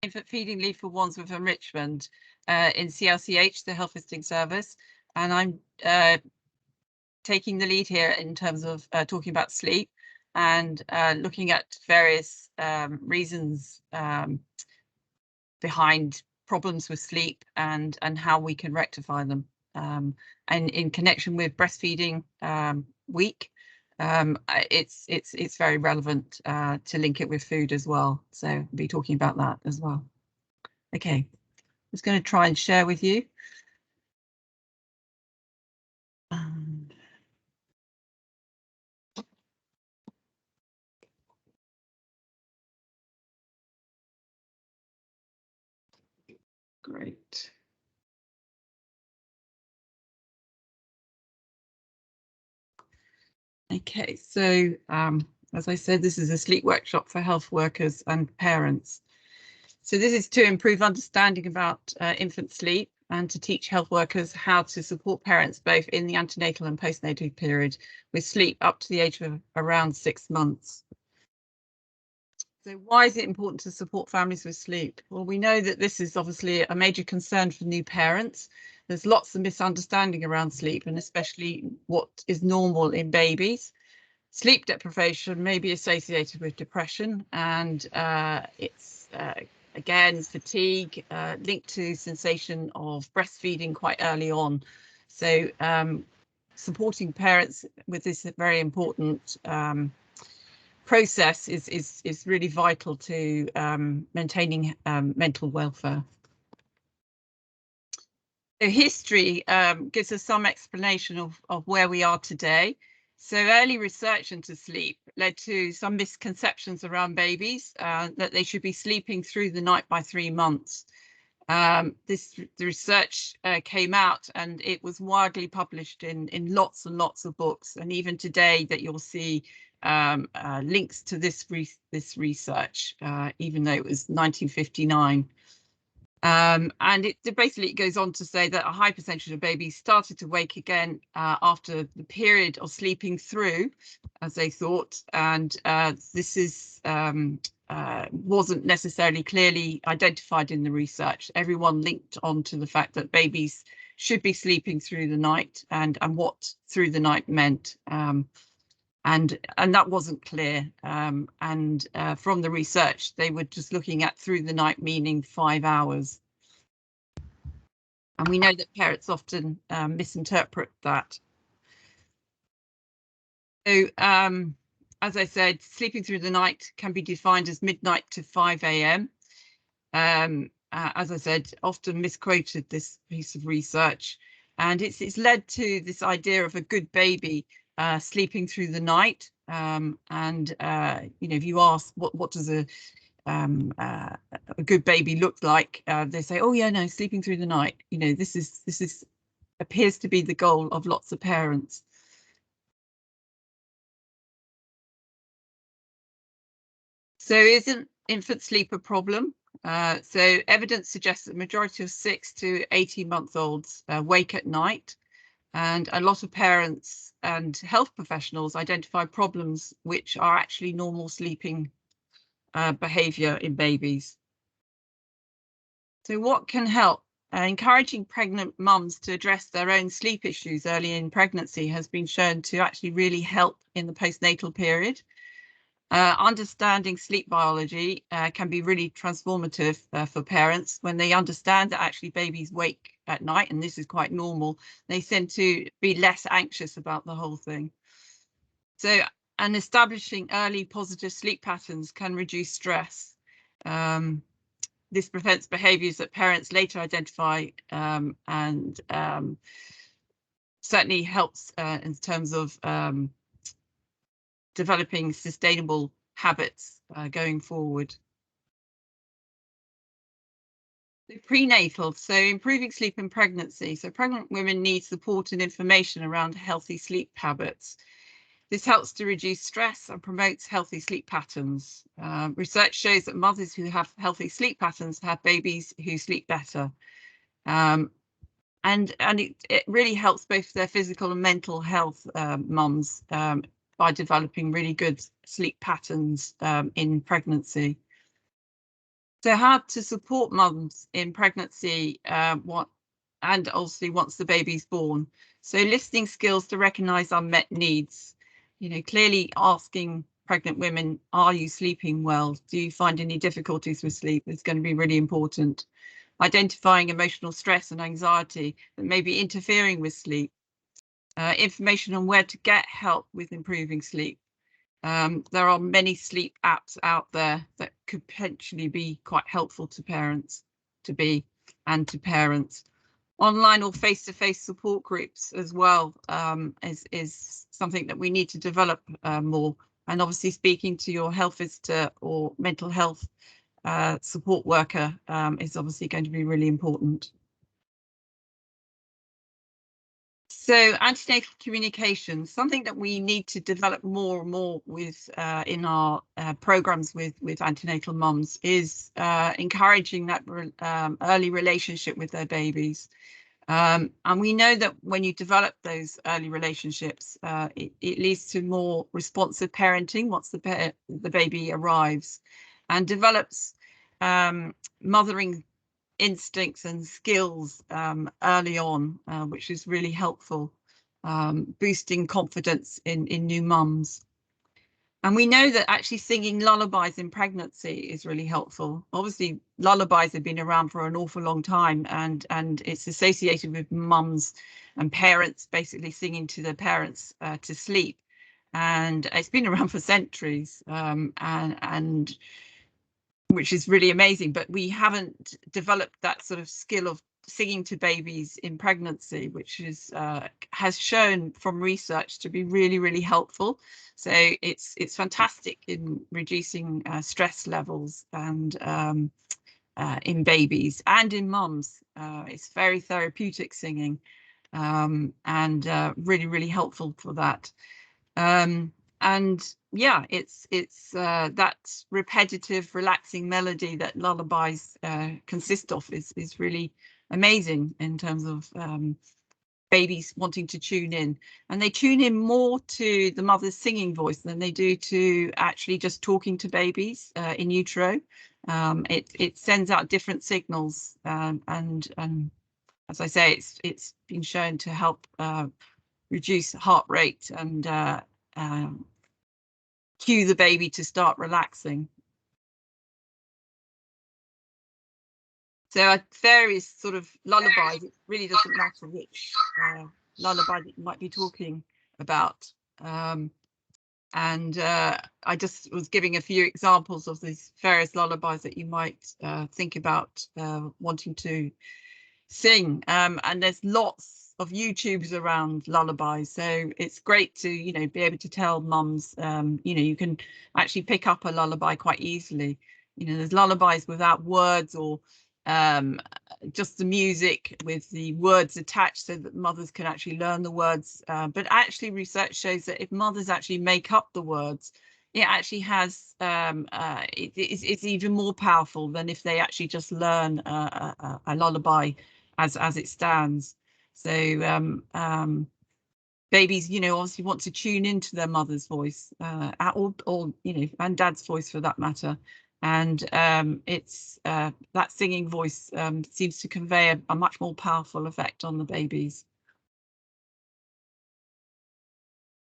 infant feeding lead for Wandsworth and Richmond in CLCH, the health visiting service, and I'm taking the lead here in terms of talking about sleep and looking at various reasons behind problems with sleep and how we can rectify them. And in connection with breastfeeding week, it's very relevant to link it with food as well. So I'll be talking about that as well. Okay, I'm just going to try and share with you. Great. Okay, so as I said, this is a sleep workshop for health workers and parents. So this is to improve understanding about infant sleep and to teach health workers how to support parents both in the antenatal and postnatal period with sleep up to the age of around 6 months. So why is it important to support families with sleep? Well, we know that this is obviously a major concern for new parents. There's lots of misunderstanding around sleep and especially what is normal in babies. Sleep deprivation may be associated with depression and it's again fatigue linked to sensation of breastfeeding quite early on. So supporting parents with this very important process is really vital to maintaining mental welfare. So history gives us some explanation of where we are today. So early research into sleep led to some misconceptions around babies, that they should be sleeping through the night by 3 months. The research came out and it was widely published in lots and lots of books, and even today that you'll see links to this research, even though it was 1959. And it basically goes on to say that a high percentage of babies started to wake again after the period of sleeping through, as they thought, and this is wasn't necessarily clearly identified in the research. Everyone linked on to the fact that babies should be sleeping through the night and what through the night meant. And that wasn't clear. From the research, they were just looking at through the night, meaning 5 hours. And we know that parents often misinterpret that. So, as I said, sleeping through the night can be defined as midnight to 5 a.m. As I said, often misquoted, this piece of research, and it's led to this idea of a good baby sleeping through the night. You know, if you ask what does a good baby look like, they say, oh yeah, no, sleeping through the night. You know, this appears to be the goal of lots of parents. So isn't infant sleep a problem? So evidence suggests that the majority of 6 to 18-month-olds wake at night, and a lot of parents and health professionals identify problems which are actually normal sleeping behaviour in babies. So what can help? Encouraging pregnant mums to address their own sleep issues early in pregnancy has been shown to actually really help in the postnatal period. Understanding sleep biology can be really transformative for parents when they understand that actually babies wake at night, and this is quite normal. They tend to be less anxious about the whole thing. So, and establishing early positive sleep patterns can reduce stress. This prevents behaviours that parents later identify, and certainly helps in terms of developing sustainable habits going forward. The prenatal, so improving sleep in pregnancy. So pregnant women need support and information around healthy sleep habits. This helps to reduce stress and promotes healthy sleep patterns. Research shows that mothers who have healthy sleep patterns have babies who sleep better. And it really helps both their physical and mental health, mums, by developing really good sleep patterns in pregnancy. So how to support mums in pregnancy, and obviously once the baby's born. So listening skills to recognise unmet needs. You know, clearly asking pregnant women, are you sleeping well? Do you find any difficulties with sleep? Is going to be really important. Identifying emotional stress and anxiety that may be interfering with sleep. Information on where to get help with improving sleep. There are many sleep apps out there that could potentially be quite helpful to parents and to parents. Online or face-to-face support groups as well is something that we need to develop more. And obviously speaking to your health visitor or mental health support worker is obviously going to be really important. So antenatal communication, something that we need to develop more and more with in our programs with antenatal mums, is encouraging that early relationship with their babies. And we know that when you develop those early relationships, it leads to more responsive parenting once the baby arrives, and develops mothering instincts and skills early on, which is really helpful, boosting confidence in new mums. And we know that actually singing lullabies in pregnancy is really helpful. Obviously, lullabies have been around for an awful long time, and it's associated with mums and parents basically singing to their parents to sleep. And it's been around for centuries, and which is really amazing, but we haven't developed that sort of skill of singing to babies in pregnancy, which is has shown from research to be really, really helpful. So it's fantastic in reducing stress levels and in babies and in mums. It's very therapeutic singing, and really, really helpful for that. And yeah, it's that repetitive, relaxing melody that lullabies consist of is really amazing in terms of babies wanting to tune in, and they tune in more to the mother's singing voice than they do to actually just talking to babies in utero. It sends out different signals, and as I say, it's been shown to help reduce heart rate and cue the baby to start relaxing. So various sort of lullabies, it really doesn't matter which lullaby that you might be talking about. And I just was giving a few examples of these various lullabies that you might think about wanting to sing. And there's lots of YouTubes around lullabies, so it's great to, you know, be able to tell mums, you know, you can actually pick up a lullaby quite easily. You know, there's lullabies without words, or just the music with the words attached, so that mothers can actually learn the words. But actually research shows that if mothers actually make up the words, it actually has it's even more powerful than if they actually just learn a lullaby as it stands. So babies, you know, obviously want to tune into their mother's voice, or you know, and dad's voice for that matter. And it's that singing voice seems to convey a much more powerful effect on the babies.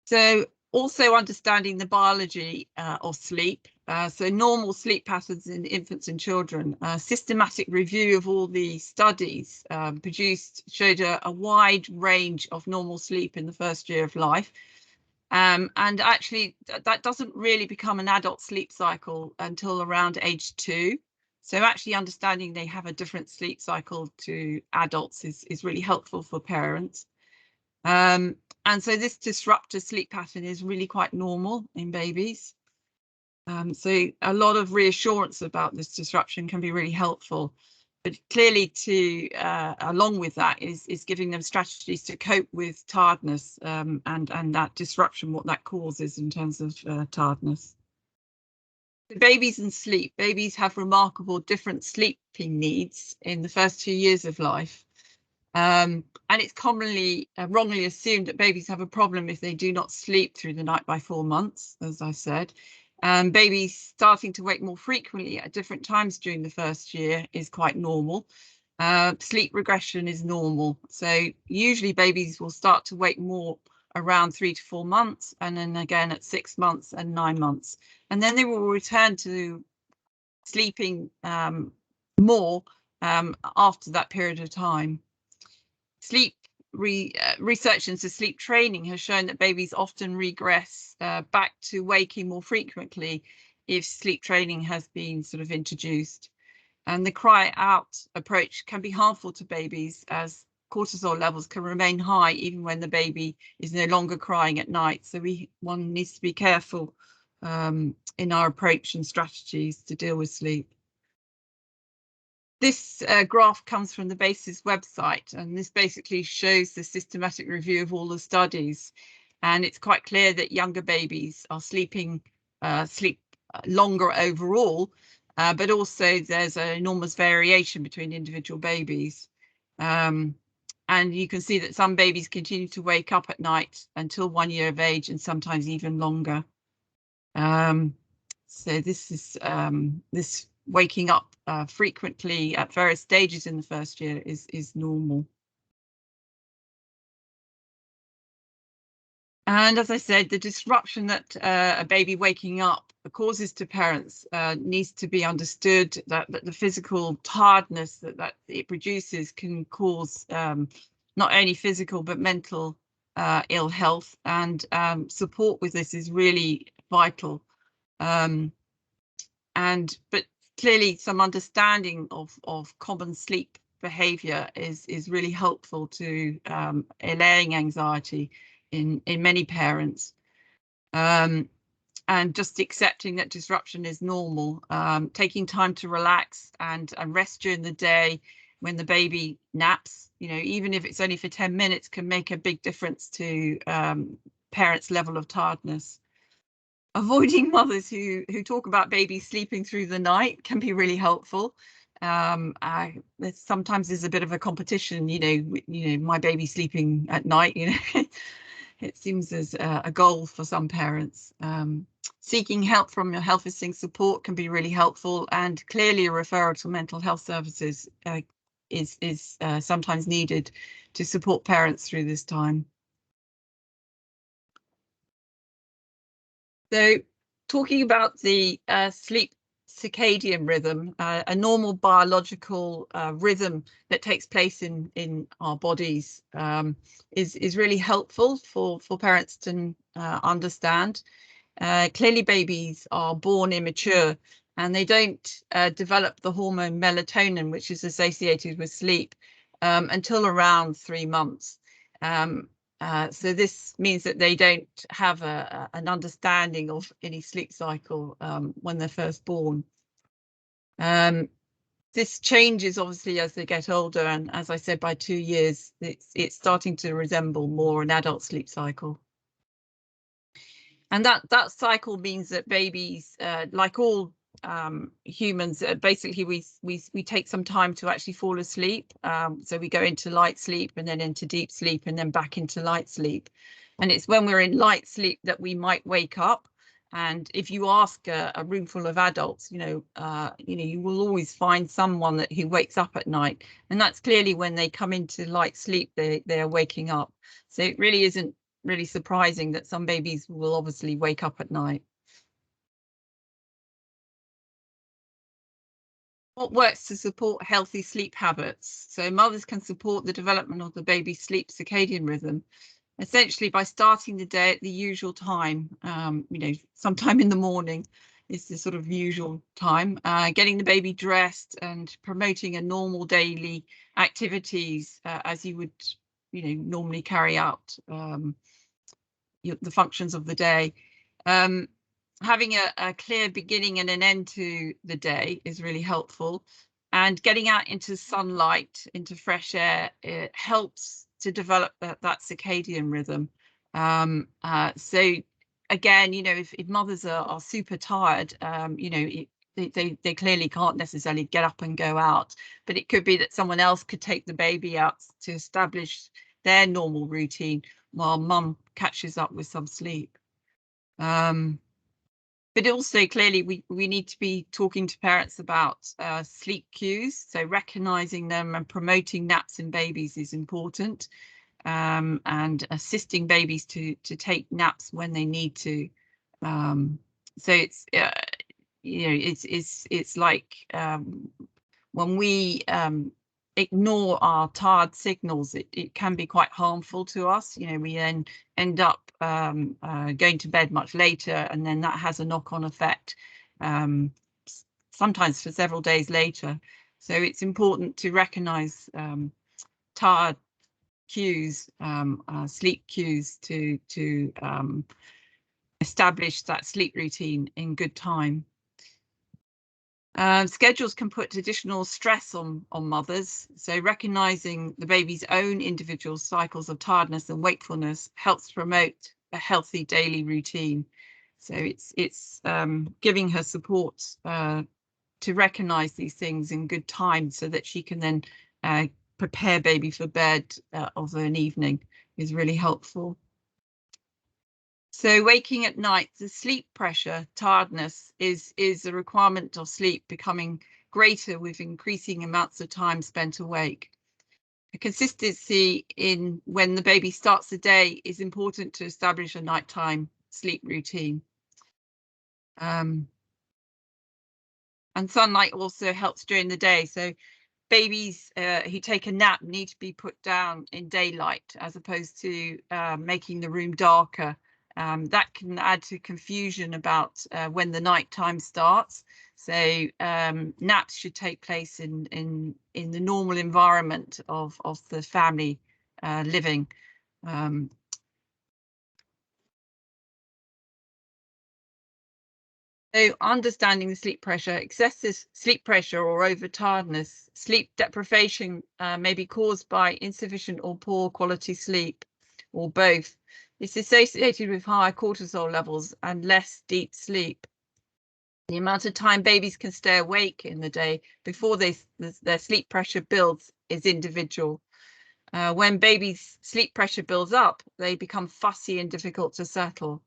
So also understanding the biology of sleep. So normal sleep patterns in infants and children. Systematic review of all the studies produced showed a wide range of normal sleep in the first year of life. And actually that doesn't really become an adult sleep cycle until around age 2. So actually understanding they have a different sleep cycle to adults is really helpful for parents. And so this disrupted sleep pattern is really quite normal in babies. So a lot of reassurance about this disruption can be really helpful. But clearly, to along with that is giving them strategies to cope with tiredness and that disruption, what that causes in terms of tiredness. Babies and sleep. Babies have remarkable different sleeping needs in the first 2 years of life. And it's commonly wrongly assumed that babies have a problem if they do not sleep through the night by 4 months, as I said. Babies starting to wake more frequently at different times during the first year is quite normal. Sleep regression is normal. So usually babies will start to wake more around 3 to 4 months, and then again at 6 months and 9 months. And then they will return to sleeping more after that period of time. Research into sleep training has shown that babies often regress back to waking more frequently if sleep training has been sort of introduced. And the cry out approach can be harmful to babies, as cortisol levels can remain high even when the baby is no longer crying at night. So one needs to be careful in our approach and strategies to deal with sleep. This graph comes from the BASIS website, and this basically shows the systematic review of all the studies. And it's quite clear that younger babies are sleep longer overall, but also there's an enormous variation between individual babies. And you can see that some babies continue to wake up at night until 1 year of age, and sometimes even longer. So this is this waking up frequently at various stages in the first year is normal. And as I said, the disruption that a baby waking up causes to parents needs to be understood, that the physical tiredness that it produces can cause not only physical but mental ill health, and support with this is really vital. But clearly some understanding of common sleep behavior is really helpful to allaying anxiety in many parents, and just accepting that disruption is normal, taking time to relax and rest during the day when the baby naps, even if it's only for 10 minutes, can make a big difference to parents' level of tiredness. Avoiding mothers who talk about babies sleeping through the night can be really helpful. Sometimes there's a bit of a competition, my baby sleeping at night, it seems as a goal for some parents. Seeking help from your health visiting support can be really helpful, and clearly a referral to mental health services is sometimes needed to support parents through this time. So talking about the sleep circadian rhythm, a normal biological rhythm that takes place in our bodies, is really helpful for parents to understand. Clearly babies are born immature, and they don't develop the hormone melatonin, which is associated with sleep, until around 3 months. So this means that they don't have an understanding of any sleep cycle when they're first born. This changes obviously as they get older, and as I said, by 2 years it's starting to resemble more an adult sleep cycle. And that cycle means that babies, like all humans, basically we take some time to actually fall asleep. So we go into light sleep and then into deep sleep and then back into light sleep. And it's when we're in light sleep that we might wake up. And if you ask a room full of adults, you will always find someone who wakes up at night, and that's clearly when they come into light sleep, they are waking up. So it really isn't really surprising that some babies will obviously wake up at night. What works to support healthy sleep habits? So mothers can support the development of the baby's sleep circadian rhythm, essentially by starting the day at the usual time. Sometime in the morning is the sort of usual time, getting the baby dressed and promoting a normal daily activities as you would normally carry out the functions of the day. Having a clear beginning and an end to the day is really helpful, and getting out into sunlight, into fresh air, it helps to develop that circadian rhythm. So again, if mothers are super tired, they clearly can't necessarily get up and go out, but it could be that someone else could take the baby out to establish their normal routine while mum catches up with some sleep. But also clearly we need to be talking to parents about sleep cues. So recognizing them and promoting naps in babies is important, and assisting babies to take naps when they need to. So it's it's like when we ignore our tired signals, it can be quite harmful to us. We then end up going to bed much later, and then that has a knock-on effect, sometimes for several days later. So it's important to recognize tired cues, sleep cues, to establish that sleep routine in good time. Schedules can put additional stress on mothers, so recognizing the baby's own individual cycles of tiredness and wakefulness helps promote a healthy daily routine. So it's giving her support to recognize these things in good time, so that she can then prepare baby for bed of an evening is really helpful. So waking at night, the sleep pressure, tiredness is a requirement of sleep becoming greater with increasing amounts of time spent awake. A consistency in when the baby starts the day is important to establish a nighttime sleep routine. And sunlight also helps during the day. So babies who take a nap need to be put down in daylight, as opposed to making the room darker. That can add to confusion about when the night time starts. So naps should take place in the normal environment of the family living. So understanding the sleep pressure, excessive sleep pressure or overtiredness, sleep deprivation may be caused by insufficient or poor quality sleep, or both. It's associated with higher cortisol levels and less deep sleep. The amount of time babies can stay awake in the day before their sleep pressure builds is individual. When babies' sleep pressure builds up, they become fussy and difficult to settle.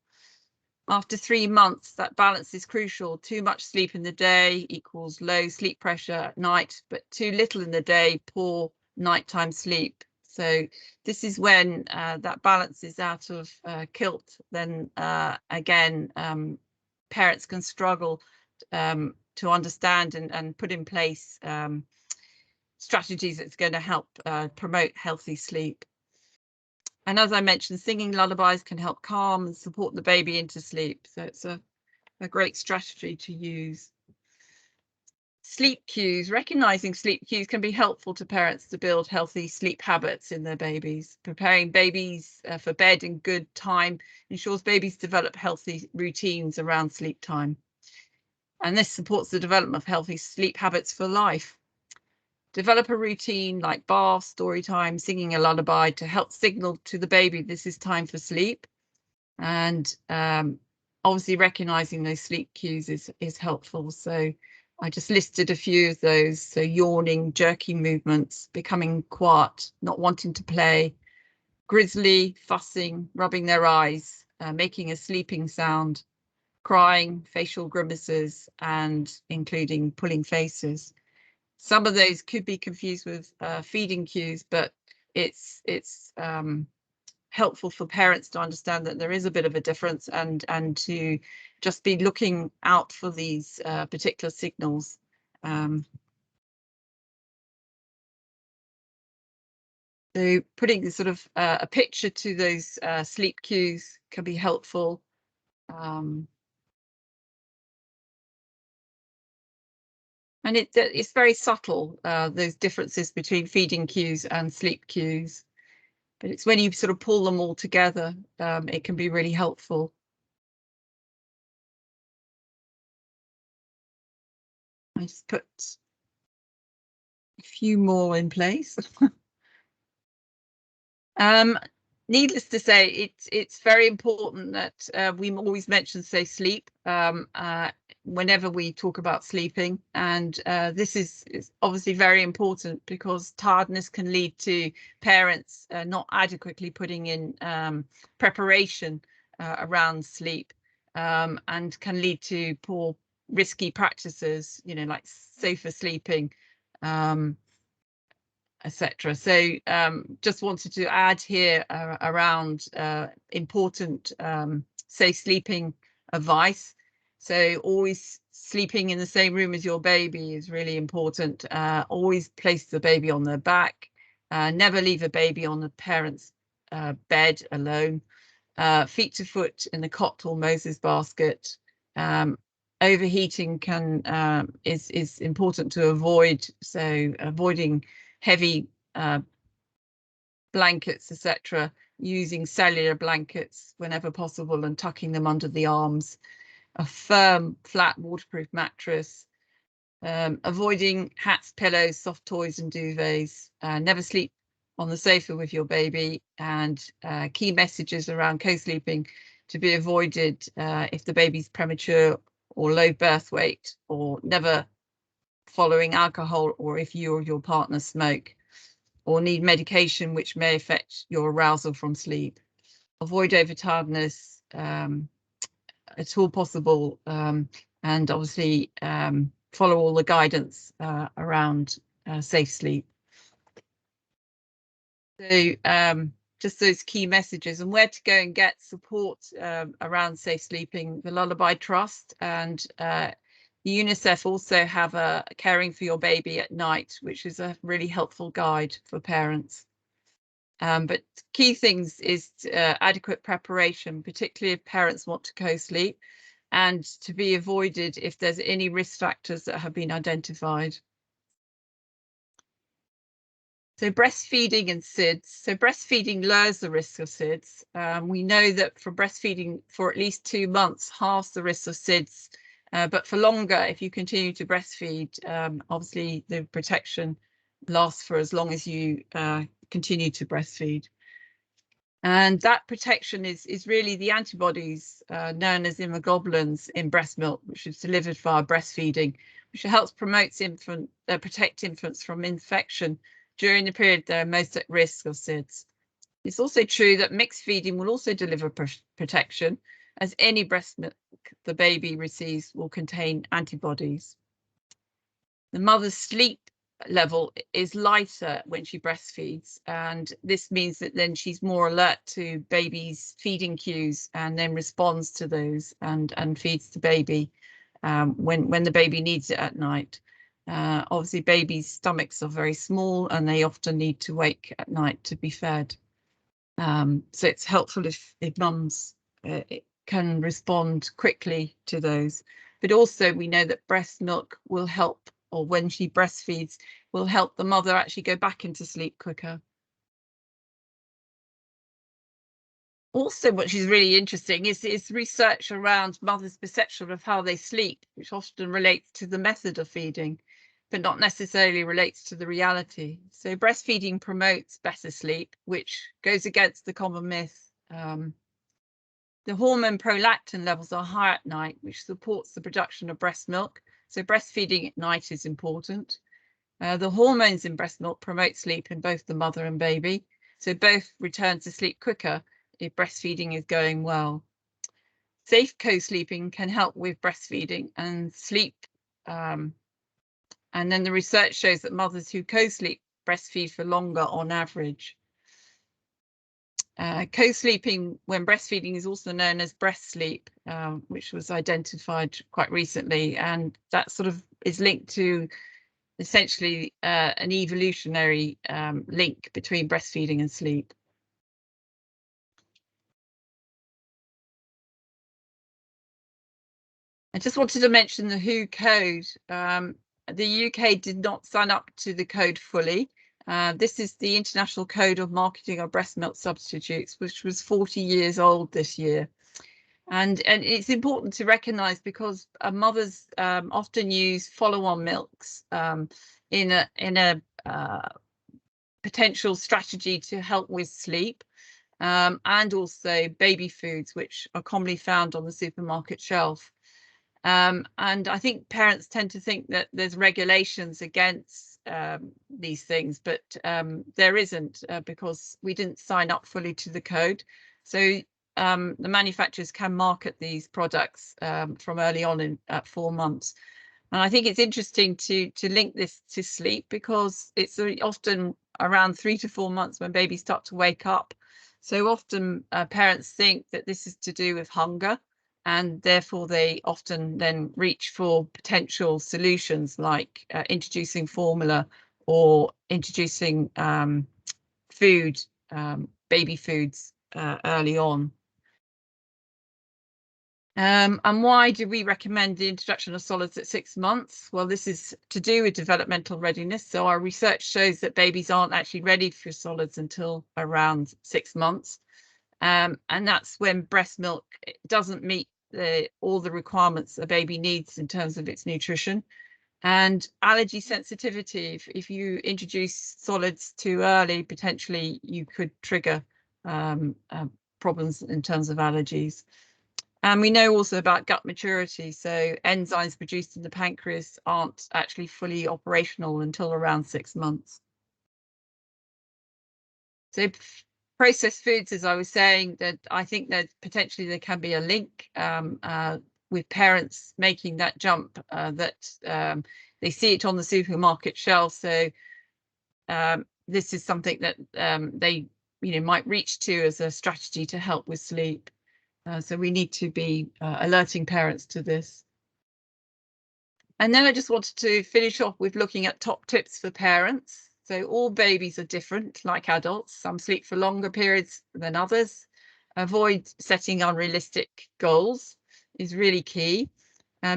After 3 months, that balance is crucial. Too much sleep in the day equals low sleep pressure at night, but too little in the day, poor nighttime sleep. So this is when that balance is out of kilt. Then again, parents can struggle to understand and put in place strategies that's going to help promote healthy sleep. And as I mentioned, singing lullabies can help calm and support the baby into sleep. So it's a great strategy to use. Sleep cues. Recognizing sleep cues can be helpful to parents to build healthy sleep habits in their babies. Preparing babies for bed in good time ensures babies develop healthy routines around sleep time. And this supports the development of healthy sleep habits for life. Develop a routine like bath, story time, singing a lullaby to help signal to the baby this is time for sleep. And obviously recognizing those sleep cues is helpful. So I just listed a few of those. So yawning, jerking movements, becoming quiet, not wanting to play, grizzly, fussing, rubbing their eyes, making a sleeping sound, crying, facial grimaces, and including pulling faces. Some of those could be confused with feeding cues, but it's helpful for parents to understand that there is a bit of a difference, and to just be looking out for these particular signals. So putting sort of a picture to those sleep cues can be helpful. And it's very subtle, those differences between feeding cues and sleep cues. But it's when you sort of pull them all together, it can be really helpful. I just put a few more in place. Needless to say, it's very important that we always mention, say, sleep whenever we talk about sleeping. And this is obviously very important, because tiredness can lead to parents not adequately putting in preparation around sleep. and can lead to poor, risky practices, you know, like safer sleeping, etc. So just wanted to add here around important safe sleeping advice. So always sleeping in the same room as your baby is really important. Always place the baby on their back. Never leave a baby on the parent's bed alone. Feet to foot in the cot or Moses basket. Overheating is important to avoid. So avoiding heavy blankets, etc. Using cellular blankets whenever possible and tucking them under the arms. A firm, flat, waterproof mattress. Avoiding hats, pillows, soft toys and duvets. Never sleep on the sofa with your baby, and key messages around co-sleeping to be avoided if the baby's premature or low birth weight, or never following alcohol, or if you or your partner smoke or need medication which may affect your arousal from sleep. Avoid overtiredness at all possible, and obviously follow all the guidance around safe sleep. So just those key messages, and where to go and get support around safe sleeping. The Lullaby Trust and UNICEF also have a Caring for Your Baby at Night, which is a really helpful guide for parents. But key things is adequate preparation, particularly if parents want to co-sleep, and to be avoided if there's any risk factors that have been identified. So breastfeeding and SIDS. So breastfeeding lowers the risk of SIDS. We know that for breastfeeding for at least 2 months halves the risk of SIDS, but for longer, if you continue to breastfeed, obviously the protection lasts for as long as you continue to breastfeed. And that protection is really the antibodies known as immunoglobulins in breast milk, which is delivered via breastfeeding, which helps protect infants from infection during the period they're most at risk of SIDS. It's also true that mixed feeding will also deliver protection, as any breast milk the baby receives will contain antibodies. The mother's sleep level is lighter when she breastfeeds, and this means that then she's more alert to baby's feeding cues and then responds to those and feeds the baby when the baby needs it at night. Obviously babies' stomachs are very small and they often need to wake at night to be fed. So it's helpful if mums can respond quickly to those. But also we know that breast milk will help, or when she breastfeeds, will help the mother actually go back into sleep quicker. Also, what is really interesting is research around mothers' perception of how they sleep, which often relates to the method of feeding, but not necessarily relates to the reality. So breastfeeding promotes better sleep, which goes against the common myth. The hormone prolactin levels are high at night, which supports the production of breast milk. So breastfeeding at night is important. The hormones in breast milk promote sleep in both the mother and baby. So both return to sleep quicker if breastfeeding is going well. Safe co-sleeping can help with breastfeeding and sleep. And then the research shows that mothers who co-sleep breastfeed for longer on average. Co-sleeping when breastfeeding is also known as breast sleep, which was identified quite recently, and that sort of is linked to essentially an evolutionary link between breastfeeding and sleep. I just wanted to mention the WHO code. The UK did not sign up to the code fully. This is the International Code of Marketing of Breast Milk Substitutes, which was 40 years old this year. And it's important to recognise, because mothers often use follow-on milks in a potential strategy to help with sleep, and also baby foods, which are commonly found on the supermarket shelf. And I think parents tend to think that there's regulations against these things, but there isn't, because we didn't sign up fully to the code. So the manufacturers can market these products from early on at 4 months. And I think it's interesting to link this to sleep, because it's often around 3 to 4 months when babies start to wake up. So often parents think that this is to do with hunger, and therefore they often then reach for potential solutions like introducing formula or introducing food, baby foods early on. And why do we recommend the introduction of solids at 6 months? Well, this is to do with developmental readiness. So our research shows that babies aren't actually ready for solids until around 6 months. And that's when breast milk doesn't meet all the requirements a baby needs in terms of its nutrition. And allergy sensitivity, if you introduce solids too early, potentially you could trigger problems in terms of allergies. And we know also about gut maturity. So enzymes produced in the pancreas aren't actually fully operational until around 6 months. So processed foods, as I was saying, that I think that potentially there can be a link with parents making that jump, that they see it on the supermarket shelf. So this is something that they might reach to as a strategy to help with sleep. So we need to be alerting parents to this. And then I just wanted to finish off with looking at top tips for parents. So all babies are different, like adults. Some sleep for longer periods than others. Avoid setting unrealistic goals is really key.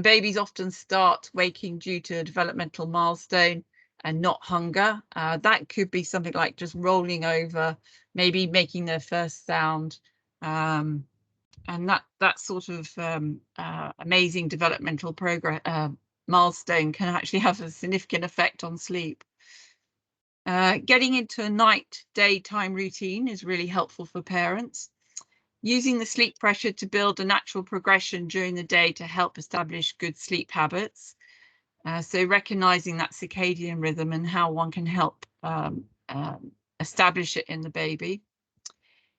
Babies often start waking due to a developmental milestone and not hunger. That could be something like just rolling over, maybe making their first sound. And that sort of amazing developmental progress milestone can actually have a significant effect on sleep. Getting into a night daytime routine is really helpful for parents. Using the sleep pressure to build a natural progression during the day to help establish good sleep habits. So recognizing that circadian rhythm and how one can help establish it in the baby.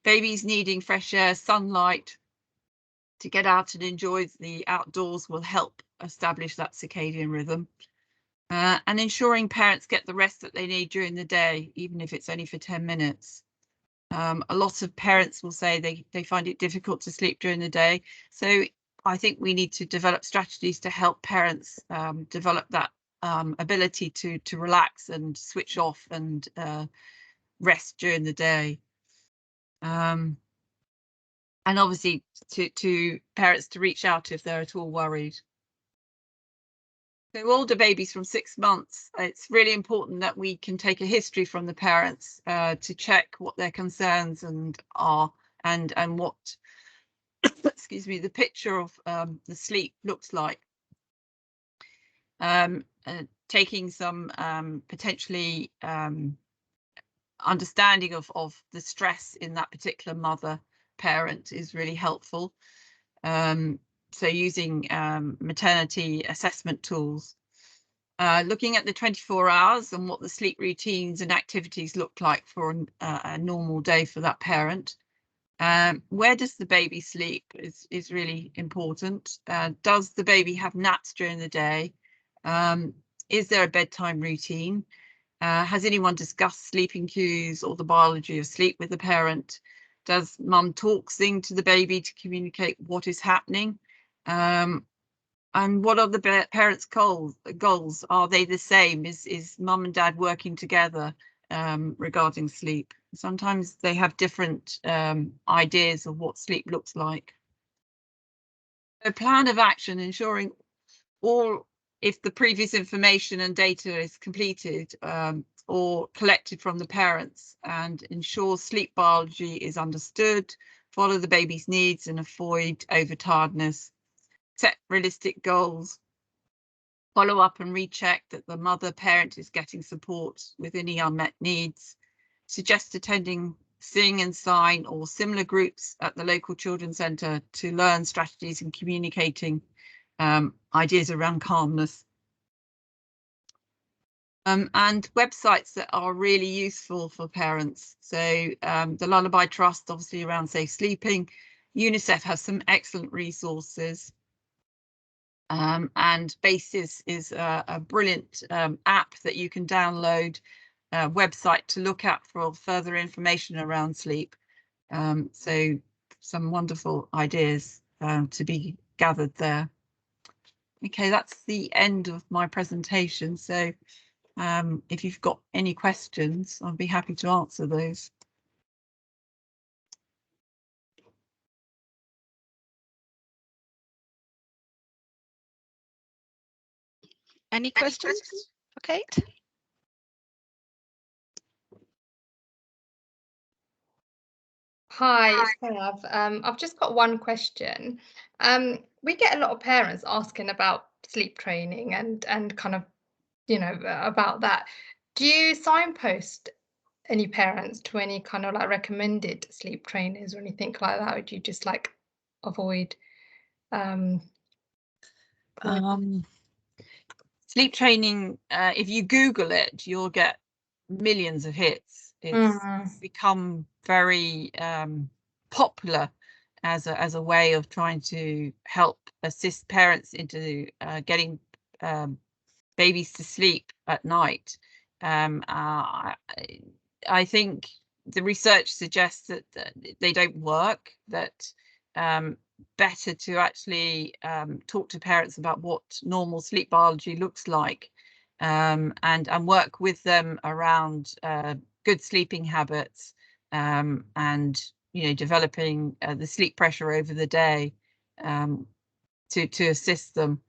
Babies needing fresh air, sunlight, to get out and enjoy the outdoors will help establish that circadian rhythm. And ensuring parents get the rest that they need during the day, even if it's only for 10 minutes. A lot of parents will say they find it difficult to sleep during the day. So I think we need to develop strategies to help parents develop that ability to relax and switch off and rest during the day. And obviously to parents to reach out if they're at all worried. So older babies from 6 months, it's really important that we can take a history from the parents to check what their concerns are and what excuse me, the picture of the sleep looks like. Taking some potentially understanding of the stress in that particular mother parent is really helpful. So using maternity assessment tools, looking at the 24 hours and what the sleep routines and activities look like for a normal day for that parent. Where does the baby sleep is really important. Does the baby have naps during the day? Is there a bedtime routine? Has anyone discussed sleeping cues or the biology of sleep with the parent? Does mum talk, sing to the baby to communicate what is happening? And what are the parents' goals? Are they the same? Is mum and dad working together regarding sleep? Sometimes they have different ideas of what sleep looks like. A plan of action, ensuring if the previous information and data is completed or collected from the parents, and ensure sleep biology is understood, follow the baby's needs and avoid overtiredness, set realistic goals, follow up and recheck that the mother parent is getting support with any unmet needs, suggest attending Sing and Sign or similar groups at the local children's centre to learn strategies and communicating ideas around calmness. And websites that are really useful for parents. So the Lullaby Trust, obviously around safe sleeping, UNICEF has some excellent resources. And BASIS is a brilliant app that you can download, website to look at for further information around sleep. So some wonderful ideas to be gathered there. Okay, that's the end of my presentation. So if you've got any questions, I'll be happy to answer those. Any questions for Kate? Hi, it's Bev. I've just got one question. We get a lot of parents asking about sleep training and kind of, you know, about that. Do you signpost any parents to any kind of like recommended sleep trainers or anything like that? Or do you just like avoid sleep training? If you Google it, you'll get millions of hits. It's become very popular as a way of trying to help assist parents into getting babies to sleep at night. I think the research suggests that they don't work, that better to actually talk to parents about what normal sleep biology looks like, and work with them around good sleeping habits, and developing the sleep pressure over the day to assist them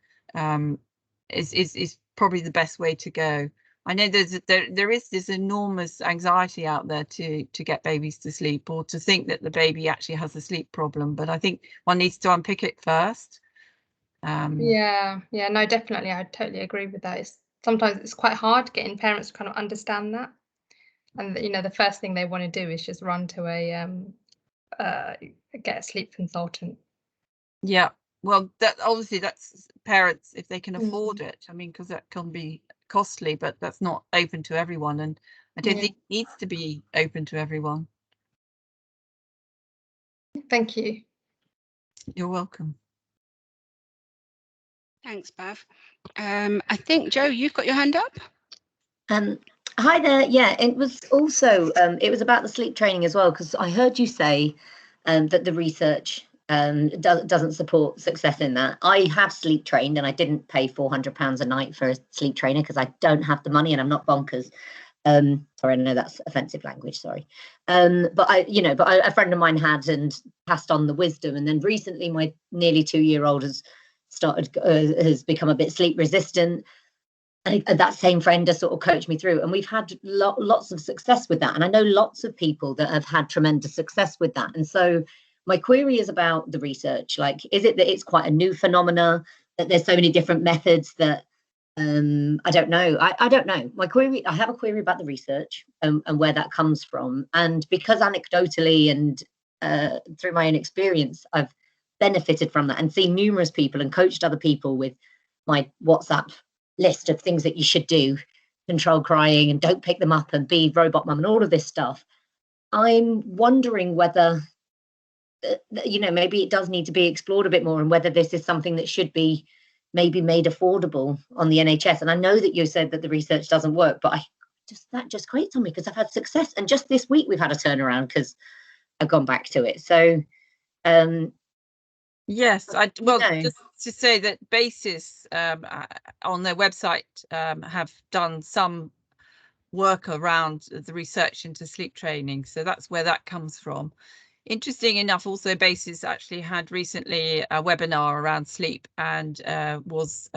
is probably the best way to go. I know there is this enormous anxiety out there to get babies to sleep, or to think that the baby actually has a sleep problem, but I think one needs to unpick it first. Yeah, no, definitely, I totally agree with that. Sometimes it's quite hard getting parents to kind of understand that, and the first thing they want to do is just run to get a sleep consultant. Yeah, well, that obviously that's parents if they can afford it. I mean, because that can be costly, but that's not open to everyone, and I don't think it needs to be open to everyone. Thank you. You're welcome. Thanks, Bev. I think, Joe, you've got your hand up. Hi there. Yeah, it was also it was about the sleep training as well, because I heard you say that the research doesn't support success in that. I have sleep trained, and I didn't pay £400 a night for a sleep trainer because I don't have the money and I'm not bonkers. Sorry, I know that's offensive language. Sorry, but a friend of mine had and passed on the wisdom, and then recently my nearly 2-year-old has become a bit sleep resistant. And that same friend has sort of coached me through, and we've had lots of success with that. And I know lots of people that have had tremendous success with that. And so my query is about the research. Like, is it that it's quite a new phenomena, that there's so many different methods that I don't know. I don't know. I have a query about the research and where that comes from. And because anecdotally and through my own experience, I've benefited from that and seen numerous people and coached other people with my WhatsApp list of things that you should do, control crying and don't pick them up and be robot mum and all of this stuff. I'm wondering whether, maybe it does need to be explored a bit more, and whether this is something that should be maybe made affordable on the NHS. And I know that you said that the research doesn't work, but that just grates on me because I've had success. And just this week we've had a turnaround because I've gone back to it. So yes, just to say that BASIS on their website have done some work around the research into sleep training, so that's where that comes from. Interesting enough, also BASIS actually had recently a webinar around sleep and was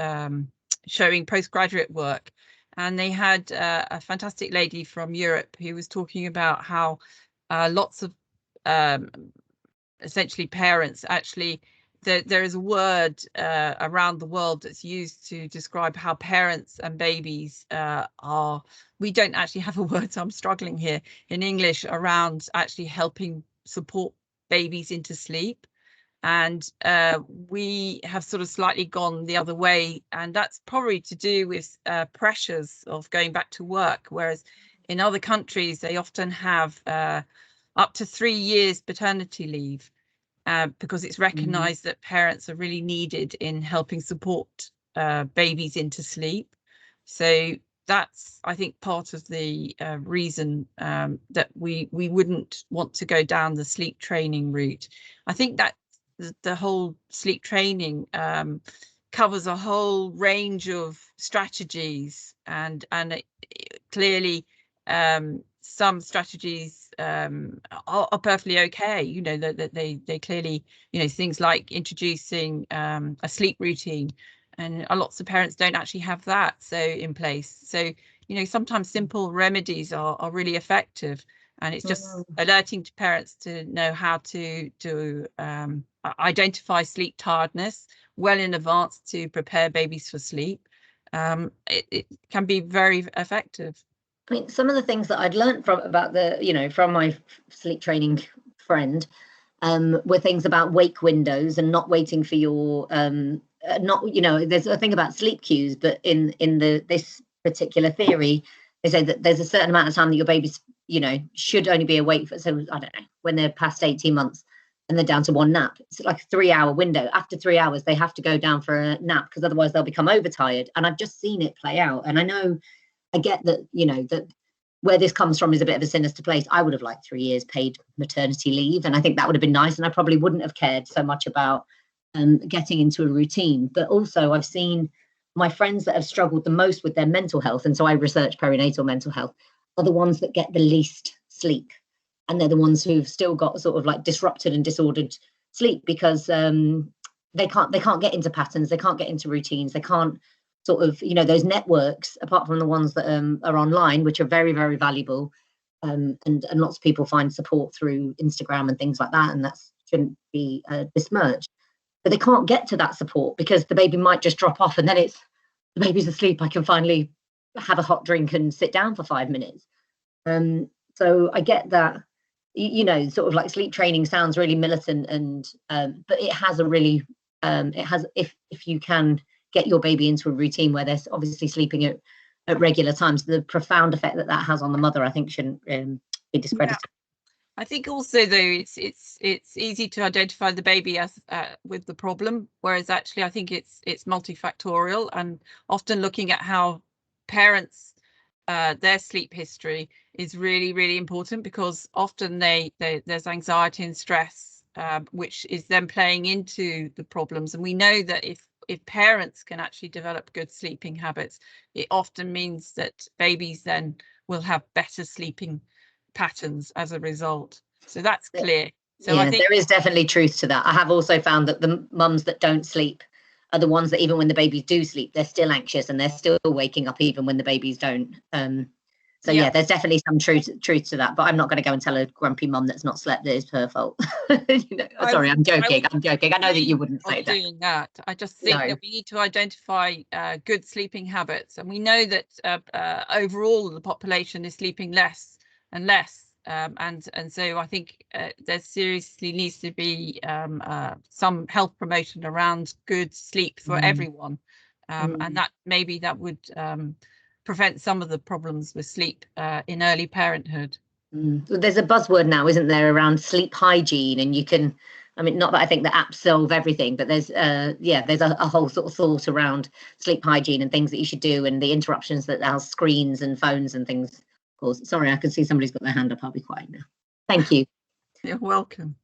showing postgraduate work, and they had a fantastic lady from Europe who was talking about how lots of essentially parents actually, there is a word around the world that's used to describe how parents and babies are. We don't actually have a word, so I'm struggling here in English around actually helping support babies into sleep. And we have sort of slightly gone the other way, and that's probably to do with pressures of going back to work, whereas in other countries they often have up to 3 years paternity leave. because it's recognised that parents are really needed in helping support babies into sleep. So that's, I think, part of the reason that we wouldn't want to go down the sleep training route. I think that the whole sleep training covers a whole range of strategies, and clearly some strategies are perfectly okay. You know, that they clearly, you know, things like introducing a sleep routine, and lots of parents don't actually have that in place. So, you know, sometimes simple remedies are really effective, and it's just alerting to parents to know how to identify sleep tiredness well in advance to prepare babies for sleep. It can be very effective. I mean, some of the things that I'd learned from my sleep training friend were things about wake windows and not waiting for your there's a thing about sleep cues, but in this particular theory, they say that there's a certain amount of time that your babies, you know, should only be awake for. So I don't know, when they're past 18 months and they're down to one nap, it's like a 3-hour window. After 3 hours, they have to go down for a nap, because otherwise they'll become overtired. And I've just seen it play out. And I get that, you know, that where this comes from is a bit of a sinister place. I would have liked 3 years paid maternity leave, and I think that would have been nice. And I probably wouldn't have cared so much about getting into a routine. But also, I've seen my friends that have struggled the most with their mental health, and so I research perinatal mental health, are the ones that get the least sleep. And they're the ones who've still got sort of like disrupted and disordered sleep, because they can't get into patterns, they can't get into routines, they can't sort of, you know, those networks, apart from the ones that are online, which are very, very valuable, and lots of people find support through Instagram and things like that, and that shouldn't be besmirched. But they can't get to that support because the baby might just drop off, and then it's the baby's asleep, I can finally have a hot drink and sit down for 5 minutes. So I get that, you know, sort of like sleep training sounds really militant, and but it has a really if you can get your baby into a routine where they're obviously sleeping at regular times, the profound effect that has on the mother, I think, shouldn't be discredited. Yeah. I think also, though, it's easy to identify the baby as with the problem, whereas actually I think it's multifactorial, and often looking at how parents their sleep history is really, really important, because often there's anxiety and stress which is then playing into the problems. And we know that if parents can actually develop good sleeping habits, it often means that babies then will have better sleeping patterns as a result. So that's clear. So yeah, I think there is definitely truth to that. I have also found that the mums that don't sleep are the ones that, even when the babies do sleep, they're still anxious and they're still waking up even when the babies don't. So yeah, there's definitely some truth to that. But I'm not going to go and tell a grumpy mum that's not slept that it's her fault. You know, sorry, I'm joking. I'm joking. I know that you wouldn't say that. Doing that, I just think that we need to identify good sleeping habits, and we know that overall the population is sleeping less and less. And so I think there seriously needs to be some health promotion around good sleep for everyone, and that maybe that would prevent some of the problems with sleep in early parenthood. There's a buzzword now, isn't there, around sleep hygiene, and you can, I mean, not that I think the apps solve everything, but there's there's a whole sort of thought around sleep hygiene and things that you should do, and the interruptions that our screens and phones and things cause. Sorry, I can see somebody's got their hand up. I'll be quiet now. Thank you. You're welcome.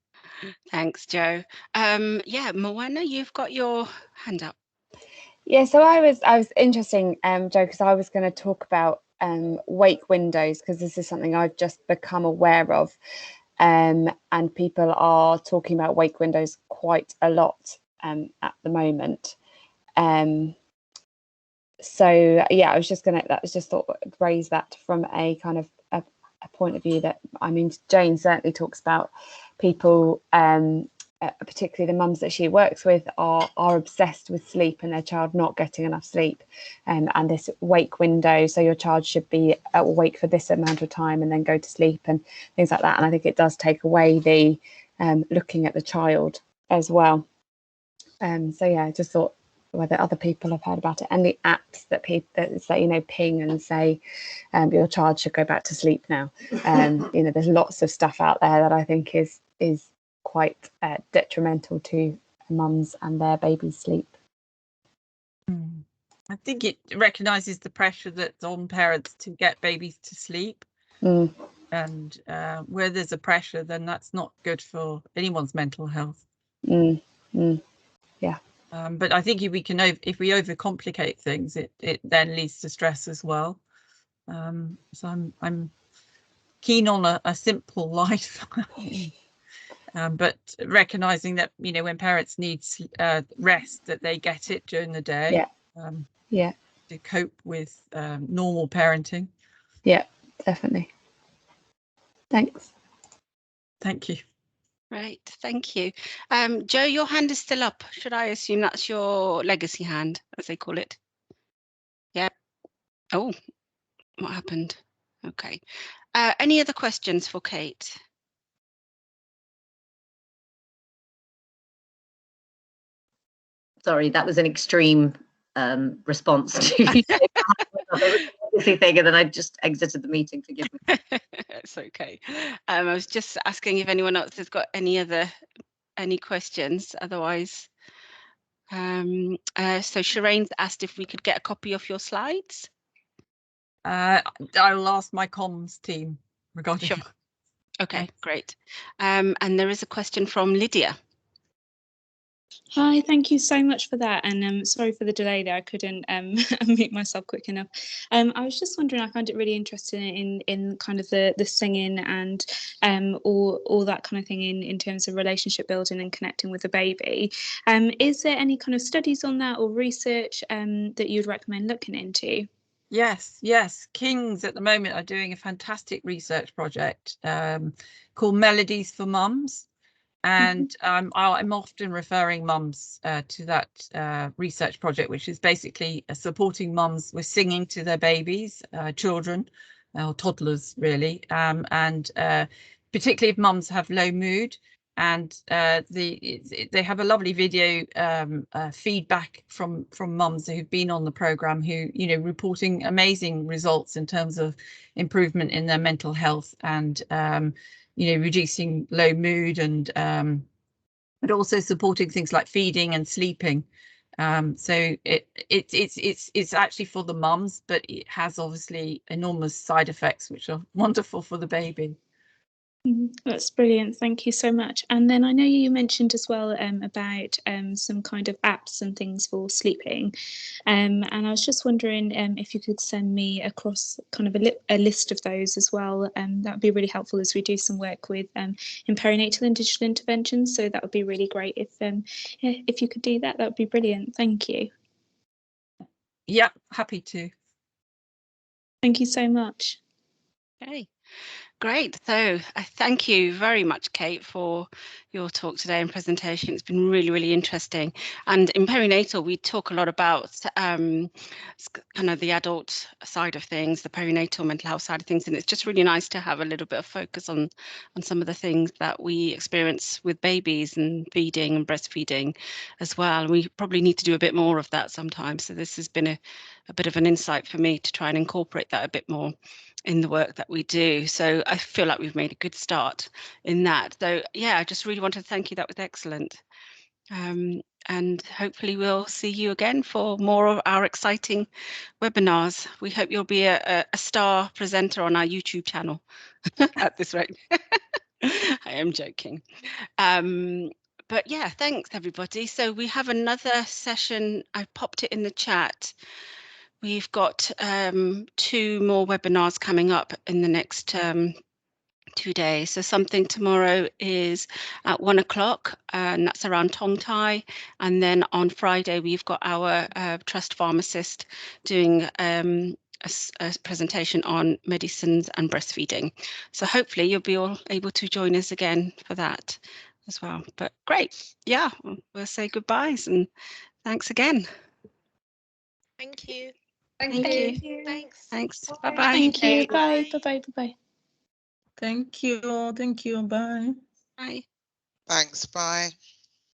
Thanks, Jo. Moana, you've got your hand up. Yeah, so I was interesting, Jo, because I was going to talk about wake windows, because this is something I've just become aware of, and people are talking about wake windows quite a lot at the moment. So yeah, I was just thought raise that from a kind of a point of view that, I mean, Jane certainly talks about people, particularly the mums that she works with, are obsessed with sleep and their child not getting enough sleep, and this wake window. So your child should be awake for this amount of time and then go to sleep and things like that. And I think it does take away the looking at the child as well. So yeah, I just thought whether other people have heard about it, and the apps that people that say, you know, ping and say your child should go back to sleep now. You know, there's lots of stuff out there that I think is quite detrimental to mums and their baby's sleep. I think it recognises the pressure that's on parents to get babies to sleep. And where there's a pressure, then that's not good for anyone's mental health. Yeah. But I think if we overcomplicate things, it then leads to stress as well. So I'm keen on a simple life. But recognizing that, you know, when parents need rest, that they get it during the day. To cope with normal parenting. Yeah, definitely. Thanks. Thank you. Right, thank you. Joe, your hand is still up. Should I assume that's your legacy hand, as they call it? Yeah. Oh, what happened? Okay. Any other questions for Kate? Sorry, that was an extreme response to the legacy thing, and then I just exited the meeting. Forgive me. It's okay. I was just asking if anyone else has got any questions. Otherwise, so Shireen's asked if we could get a copy of your slides. I'll ask my comms team regarding. Sure. Okay, great. And there is a question from Lydia. Hi, thank you so much for that, and sorry for the delay there. I couldn't unmute myself quick enough. I was just wondering, I find it really interesting in kind of the singing and all that kind of thing in terms of relationship building and connecting with the baby. Is there any kind of studies on that or research that you'd recommend looking into? Yes. King's at the moment are doing a fantastic research project called Melodies for Mums. And I'm often referring mums to that research project, which is basically supporting mums with singing to their babies, children, or toddlers, really. And particularly if mums have low mood. And they have a lovely video feedback from mums who've been on the programme, who, you know, reporting amazing results in terms of improvement in their mental health and you know, reducing low mood and but also supporting things like feeding and sleeping. So it's actually for the mums, but it has obviously enormous side effects which are wonderful for the baby. That's brilliant. Thank you so much. And then I know you mentioned as well about some kind of apps and things for sleeping. And I was just wondering if you could send me across kind of a list of those as well. That would be really helpful as we do some work with in perinatal and digital interventions. So that would be really great if you could do that. That would be brilliant. Thank you. Yeah, happy to. Thank you so much. Okay. Great. So thank you very much, Kate, for your talk today and presentation. It's been really, really interesting. And in perinatal, we talk a lot about kind of the adult side of things, the perinatal mental health side of things. And it's just really nice to have a little bit of focus on some of the things that we experience with babies and feeding and breastfeeding as well. We probably need to do a bit more of that sometimes. So this has been a bit of an insight for me to try and incorporate that a bit more in the work that we do. So I feel like we've made a good start in that. So yeah, I just really wanted to thank you. That was excellent. And hopefully we'll see you again for more of our exciting webinars. We hope you'll be a star presenter on our YouTube channel at this rate. I am joking. But yeah, thanks everybody. So we have another session. I popped it in the chat. We've got 2 more webinars coming up in the next 2 days. So something tomorrow is at 1 o'clock, and that's around tongue tie. And then on Friday, we've got our trust pharmacist doing a presentation on medicines and breastfeeding. So hopefully you'll be all able to join us again for that as well. But great. Yeah, we'll say goodbyes and thanks again. Thank you. Thank you. Thanks. Thanks. Bye. Bye-bye. Thank you. Bye. Bye. Bye. Bye. Thank you. Thank you. Bye. Bye. Thanks. Bye.